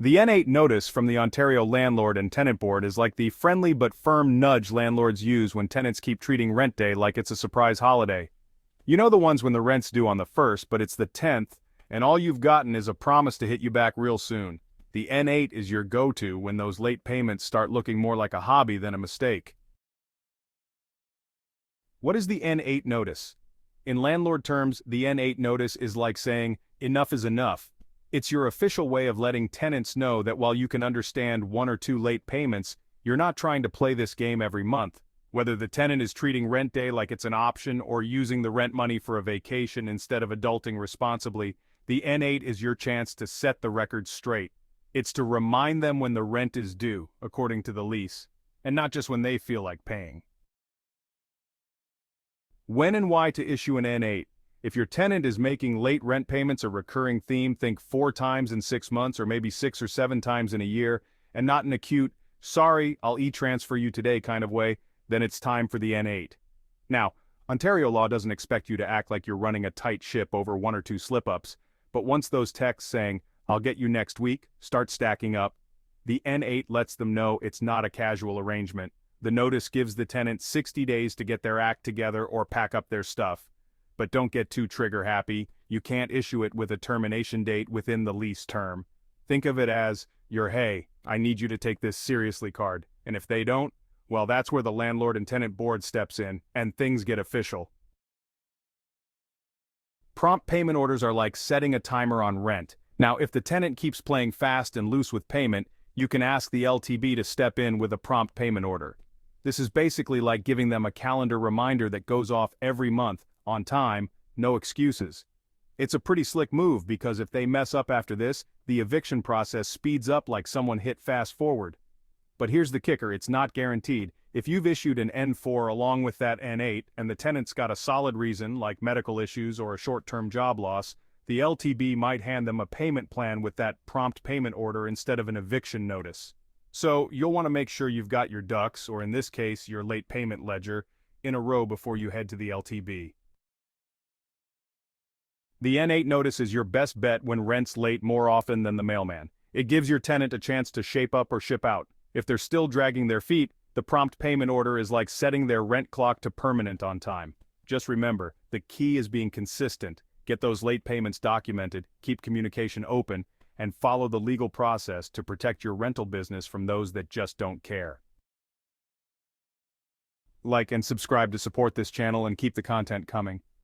The N8 notice from the Ontario Landlord and Tenant Board is like the friendly but firm nudge landlords use when tenants keep treating rent day like it's a surprise holiday. You know the ones when the rent's due on the 1st, but it's the 10th, and all you've gotten is a promise to hit you back real soon. The N8 is your go-to when those late payments start looking more like a hobby than a mistake. What is the N8 notice? In landlord terms, the N8 notice is like saying, enough is enough. It's your official way of letting tenants know that while you can understand one or two late payments, you're not trying to play this game every month. Whether the tenant is treating rent day like it's an option or using the rent money for a vacation instead of adulting responsibly, the N8 is your chance to set the record straight. It's to remind them when the rent is due, according to the lease, and not just when they feel like paying. When and why to issue an N8? If your tenant is making late rent payments a recurring theme, think 4 times in 6 months or maybe 6 or 7 times in a year, and not an acute, sorry, I'll e-transfer you today kind of way, then it's time for the N8. Now, Ontario law doesn't expect you to act like you're running a tight ship over 1 or 2 slip-ups, but once those texts saying, I'll get you next week, start stacking up, the N8 lets them know it's not a casual arrangement. The notice gives the tenant 60 days to get their act together or pack up their stuff. But don't get too trigger-happy, you can't issue it with a termination date within the lease term. Think of it as your hey, I need you to take this seriously card, and if they don't, well, that's where the Landlord and Tenant Board steps in, and things get official. Prompt payment orders are like setting a timer on rent. Now, if the tenant keeps playing fast and loose with payment, you can ask the LTB to step in with a prompt payment order. This is basically like giving them a calendar reminder that goes off every month, on time, no excuses. It's a pretty slick move because if they mess up after this, the eviction process speeds up like someone hit fast forward. But here's the kicker, it's not guaranteed. If you've issued an N4 along with that N8 and the tenant's got a solid reason like medical issues or a short-term job loss, the LTB might hand them a payment plan with that prompt payment order instead of an eviction notice. So you'll want to make sure you've got your ducks, or in this case your late payment ledger, in a row before you head to the LTB. The N8 notice is your best bet when rent's late more often than the mailman. It gives your tenant a chance to shape up or ship out. If they're still dragging their feet, the prompt payment order is like setting their rent clock to permanent on time. Just remember, the key is being consistent. Get those late payments documented, keep communication open, and follow the legal process to protect your rental business from those that just don't care. Like and subscribe to support this channel and keep the content coming.